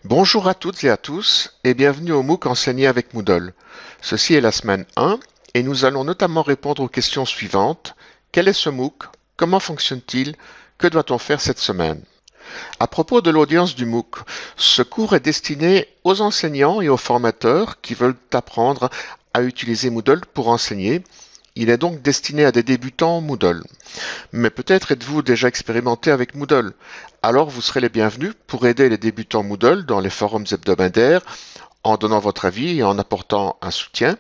Bonjour à toutes et à tous et bienvenue au MOOC enseigné avec Moodle. Ceci est la semaine 1 et nous allons notamment répondre aux questions suivantes. Quel est ce MOOC? Comment fonctionne-t-il? Que doit-on faire cette semaine? À propos de l'audience du MOOC, ce cours est destiné aux enseignants et aux formateurs qui veulent apprendre à utiliser Moodle pour enseigner. Il est donc destiné à des débutants Moodle. Mais peut-être êtes-vous déjà expérimenté avec Moodle. Alors vous serez les bienvenus pour aider les débutants Moodle dans les forums hebdomadaires en donnant votre avis et en apportant un soutien.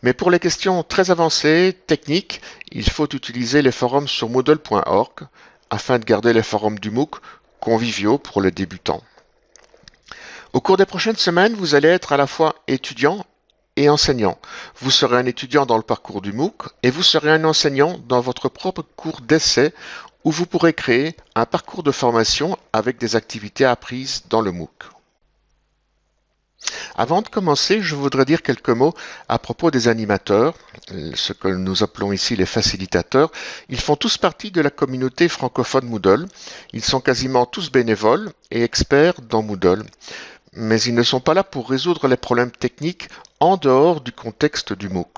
Mais pour les questions très avancées, techniques, il faut utiliser les forums sur moodle.org afin de garder les forums du MOOC conviviaux pour les débutants. Au cours des prochaines semaines, vous allez être à la fois étudiant et enseignant. Vous serez un étudiant dans le parcours du MOOC et vous serez un enseignant dans votre propre cours d'essai où vous pourrez créer un parcours de formation avec des activités apprises dans le MOOC. Avant de commencer, je voudrais dire quelques mots à propos des animateurs, ce que nous appelons ici les facilitateurs. Ils font tous partie de la communauté francophone Moodle. Ils sont quasiment tous bénévoles et experts dans Moodle. Mais ils ne sont pas là pour résoudre les problèmes techniques en dehors du contexte du MOOC.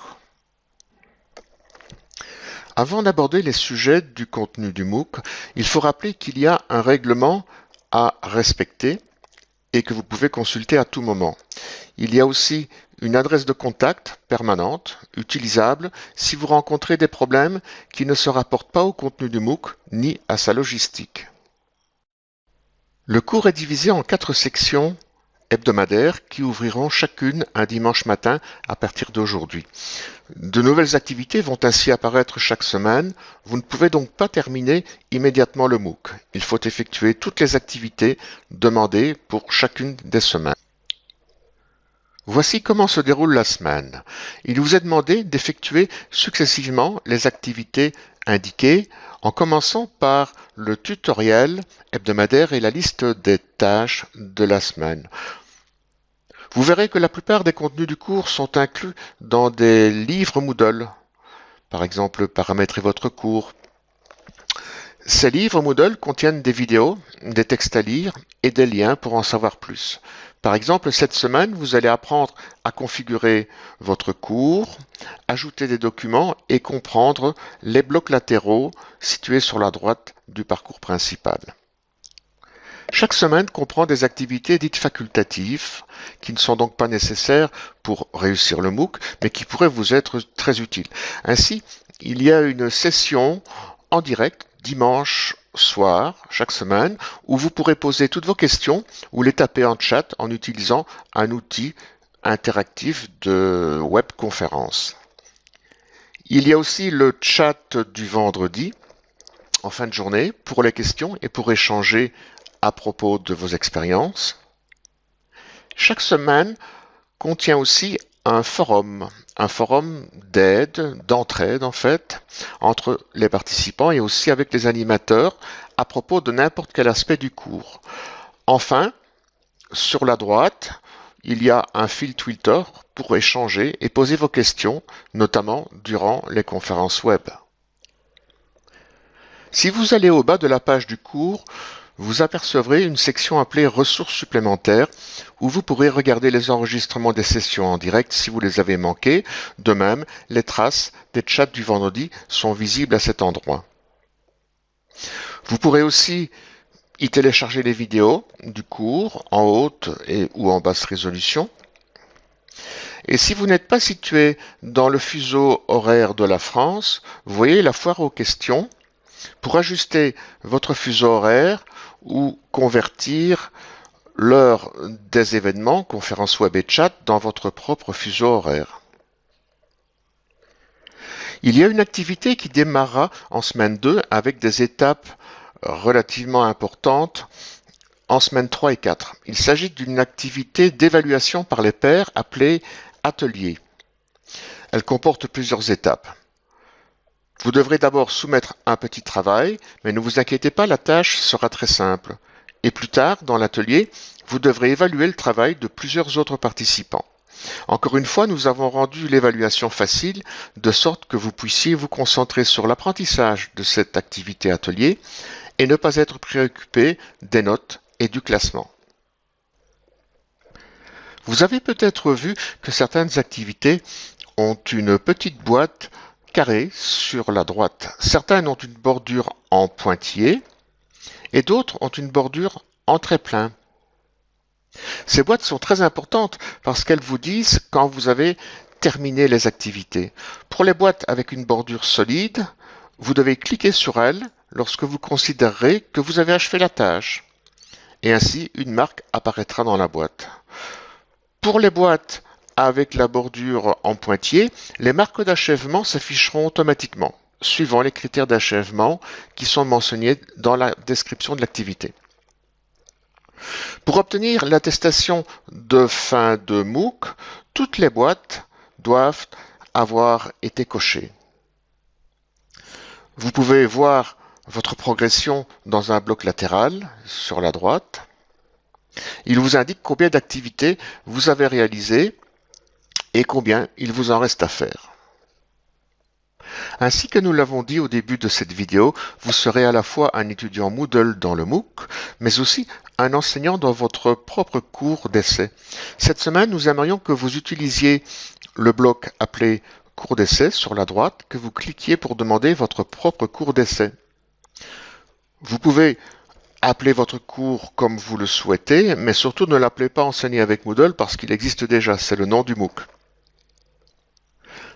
Avant d'aborder les sujets du contenu du MOOC, il faut rappeler qu'il y a un règlement à respecter et que vous pouvez consulter à tout moment. Il y a aussi une adresse de contact permanente, utilisable, si vous rencontrez des problèmes qui ne se rapportent pas au contenu du MOOC ni à sa logistique. Le cours est divisé en 4 sections hebdomadaires qui ouvriront chacune un dimanche matin à partir d'aujourd'hui. De nouvelles activités vont ainsi apparaître chaque semaine. Vous ne pouvez donc pas terminer immédiatement le MOOC. Il faut effectuer toutes les activités demandées pour chacune des semaines. Voici comment se déroule la semaine. Il vous est demandé d'effectuer successivement les activités indiquées en commençant par le tutoriel hebdomadaire et la liste des tâches de la semaine. Vous verrez que la plupart des contenus du cours sont inclus dans des livres Moodle. Par exemple, paramétrer votre cours. Ces livres Moodle contiennent des vidéos, des textes à lire et des liens pour en savoir plus. Par exemple, cette semaine, vous allez apprendre à configurer votre cours, ajouter des documents et comprendre les blocs latéraux situés sur la droite du parcours principal. Chaque semaine comprend des activités dites facultatives, qui ne sont donc pas nécessaires pour réussir le MOOC, mais qui pourraient vous être très utiles. Ainsi, il y a une session en direct dimanche soir, chaque semaine, où vous pourrez poser toutes vos questions ou les taper en chat en utilisant un outil interactif de webconférence. Il y a aussi le chat du vendredi, en fin de journée, pour les questions et pour échanger à propos de vos expériences. Chaque semaine contient aussi un forum d'aide, d'entraide en fait, entre les participants et aussi avec les animateurs à propos de n'importe quel aspect du cours. Enfin, sur la droite, il y a un fil Twitter pour échanger et poser vos questions, notamment durant les conférences web. Si vous allez au bas de la page du cours, vous apercevrez une section appelée ressources supplémentaires où vous pourrez regarder les enregistrements des sessions en direct si vous les avez manqués. De même, les traces des chats du vendredi sont visibles à cet endroit. Vous pourrez aussi y télécharger les vidéos du cours en haute ou en basse résolution. Et si vous n'êtes pas situé dans le fuseau horaire de la France, vous voyez la foire aux questions pour ajuster votre fuseau horaire ou convertir l'heure des événements, conférences web et chat, dans votre propre fuseau horaire. Il y a une activité qui démarrera en semaine 2 avec des étapes relativement importantes en semaine 3 et 4. Il s'agit d'une activité d'évaluation par les pairs appelée atelier. Elle comporte plusieurs étapes. Vous devrez d'abord soumettre un petit travail, mais ne vous inquiétez pas, la tâche sera très simple. Et plus tard, dans l'atelier, vous devrez évaluer le travail de plusieurs autres participants. Encore une fois, nous avons rendu l'évaluation facile, de sorte que vous puissiez vous concentrer sur l'apprentissage de cette activité atelier et ne pas être préoccupé des notes et du classement. Vous avez peut-être vu que certaines activités ont une petite boîte carrée sur la droite. Certaines ont une bordure en pointillé et d'autres ont une bordure en trait-plein. Ces boîtes sont très importantes parce qu'elles vous disent quand vous avez terminé les activités. Pour les boîtes avec une bordure solide, vous devez cliquer sur elles lorsque vous considérerez que vous avez achevé la tâche. Et ainsi, une marque apparaîtra dans la boîte. Pour les boîtes avec la bordure en pointillé, les marques d'achèvement s'afficheront automatiquement, suivant les critères d'achèvement qui sont mentionnés dans la description de l'activité. Pour obtenir l'attestation de fin de MOOC, toutes les boîtes doivent avoir été cochées. Vous pouvez voir votre progression dans un bloc latéral sur la droite. Il vous indique combien d'activités vous avez réalisées et combien il vous en reste à faire. Ainsi que nous l'avons dit au début de cette vidéo, vous serez à la fois un étudiant Moodle dans le MOOC, mais aussi un enseignant dans votre propre cours d'essai. Cette semaine, nous aimerions que vous utilisiez le bloc appelé cours d'essai sur la droite, que vous cliquiez pour demander votre propre cours d'essai. Vous pouvez appeler votre cours comme vous le souhaitez, mais surtout ne l'appelez pas enseigner avec Moodle parce qu'il existe déjà, c'est le nom du MOOC.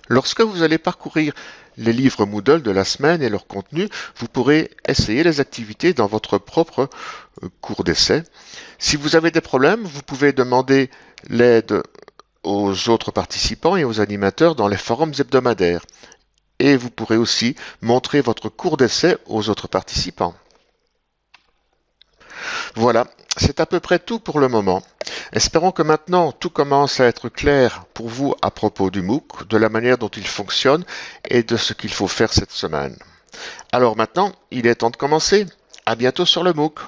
Lorsque vous allez parcourir les livres Moodle de la semaine et leur contenu, vous pourrez essayer les activités dans votre propre cours d'essai. Si vous avez des problèmes, vous pouvez demander l'aide aux autres participants et aux animateurs dans les forums hebdomadaires. Et vous pourrez aussi montrer votre cours d'essai aux autres participants. Voilà, c'est à peu près tout pour le moment. Espérons que maintenant tout commence à être clair pour vous à propos du MOOC, de la manière dont il fonctionne et de ce qu'il faut faire cette semaine. Alors maintenant, il est temps de commencer. À bientôt sur le MOOC.